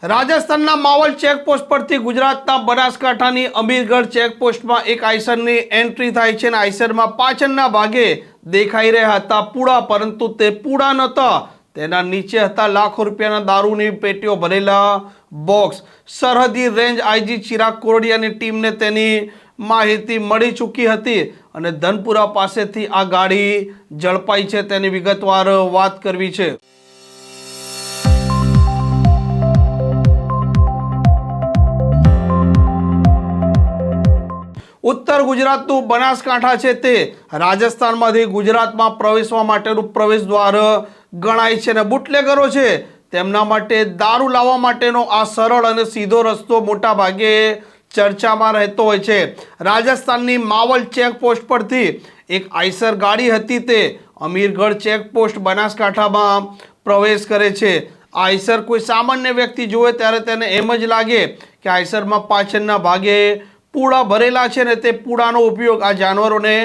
રાજસ્થાનના માવલ ચેકપોસ્ટ પરથી ગુજરાતના બનાસકાંઠાની અમીરગઢ ચેકપોસ્ટમાં એક આઈસરની એન્ટ્રી થાય છે અને આઈસરમાં પાછળના ભાગે દેખાઈ રહ્યા હતા પૂડા, પરંતુ તે પૂડા નહોતા, તેના નીચે હતા લાખો રૂપિયાના દારૂની પેટીઓ ભરેલા બોક્સ। સરહદી રેન્જ આઈજી ચિરાગ કોરડિયાની ટીમને તેની માહિતી મળી ચૂકી હતી અને ધનપુરા પાસેથી આ ગાડી ઝડપાઈ છે, તેની વિગતવાર વાત કરવી છે। ઉત્તર ગુજરાતનું બનાસકાંઠા છે તે રાજસ્થાનમાંથી ગુજરાતમાં પ્રવેશવા માટેનું પ્રવેશ દ્વાર ગણાય છે અને બુટલેગરો છે તેમના માટે દારૂ લાવવા માટેનો આ સરળ અને સીધો રસ્તો મોટા ભાગે ચર્ચામાં રહેતો હોય છે। રાજસ્થાનની માવલ ચેકપોસ્ટ પરથી એક આઈસર ગાડી હતી તે અમીરગઢ ચેકપોસ્ટ બનાસકાંઠામાં પ્રવેશ કરે છે। આઈસર કોઈ સામાન્ય વ્યક્તિ જોવે ત્યારે તેને એમ જ લાગે કે આઈસરમાં પાછળના ભાગે પૂડા ભરેલા છે ને તે પૂડાનો ઉપયોગ આ જાનવરોને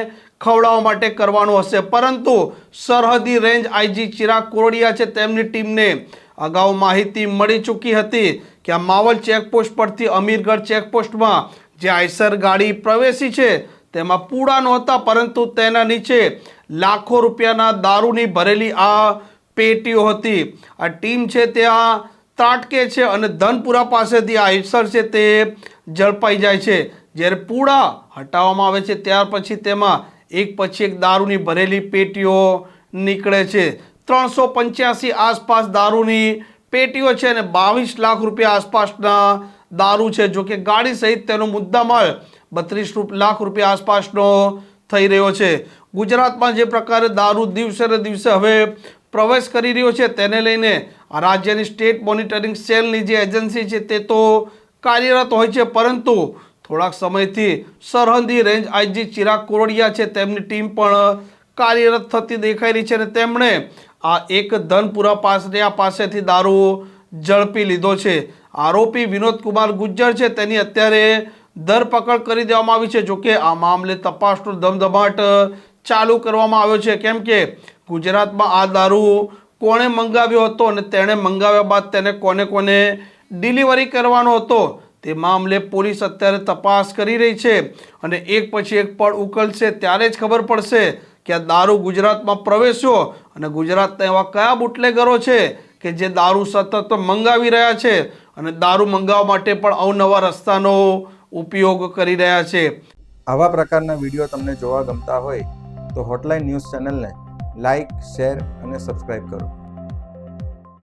ખવડાવવા માટે કરવાનો હશે, પરંતુ સરહદી રેન્જ આઈજી ચિરાગ કોરડિયા છે તેમની ટીમને અગાઉ માહિતી મળી ચૂકી હતી કે આ માવલ ચેકપોસ્ટ પરથી અમીરગઢ ચેકપોસ્ટમાં જે આઈસર ગાડી પ્રવેશી છે તેમાં પૂડા નહોતા, પરંતુ તેના નીચે લાખો રૂપિયાના દારૂની ભરેલી આ પેટીઓ હતી। આ ટીમ છે ત્યાં ત્રાટકે છે અને ધનપુરા પાસેથી આઈસર છે તે ઝડપાઈ જાય છે। જ્યારે પૂડા હટાવવામાં આવે છે ત્યાર પછી તેમાં એક પછી એક દારૂની ભરેલી પેટીઓ નીકળે છે। 385 આસપાસ દારૂની પેટીઓ છે અને 22 લાખ રૂપિયા આસપાસના દારૂ છે, જો કે ગાડી સહિત તેનો મુદ્દામાલ 32 લાખ રૂપિયા આસપાસનો થઈ રહ્યો છે। ગુજરાતમાં જે પ્રકારે દારૂ દિવસે ને દિવસે હવે પ્રવેશ કરી રહ્યો છે તેને લઈને આ રાજ્યની સ્ટેટ મોનિટરિંગ સેલની જે એજન્સી છે તે તો કાર્યરત હોય છે, પરંતુ થોડાક સમયથી સરહદી રેન્જ આઈજી ચિરાગ કોરડિયા છે તેમની ટીમ પણ કાર્યરત થતી દેખાઈ રહી છે અને તેમણે આ એક ધનપુરા પાસેથી દારૂ ઝડપી લીધો છે। આરોપી વિનોદ કુમાર ગુજ્જર છે તેની અત્યારે ધરપકડ કરી દેવામાં આવી છે। જોકે આ મામલે તપાસનો ધમધમાટ ચાલુ કરવામાં આવ્યો છે, કેમ કે ગુજરાતમાં આ દારૂ કોણે મંગાવ્યો હતો અને તેણે મંગાવ્યા બાદ તેને કોને કોને ડિલિવરી કરવાનો હતો તે મામલે પોલીસ અત્યારે તપાસ કરી રહી છે અને એક પછી એક પળ ઉકલશે ત્યારે જ ખબર પડશે કે આ દારૂ ગુજરાતમાં પ્રવેશ્યો અને ગુજરાતના એવા કયા બુટલેગરો છે કે જે દારૂ સતત મંગાવી રહ્યા છે અને દારૂ મંગાવવા માટે પણ અવનવા રસ્તાનો ઉપયોગ કરી રહ્યા છે। આવા પ્રકારના વિડીયો તમને જોવા ગમતા હોય તો હોટલાઇન ન્યૂઝ ચેનલને લાઇક, શેર અને સબસ્ક્રાઇબ કરો।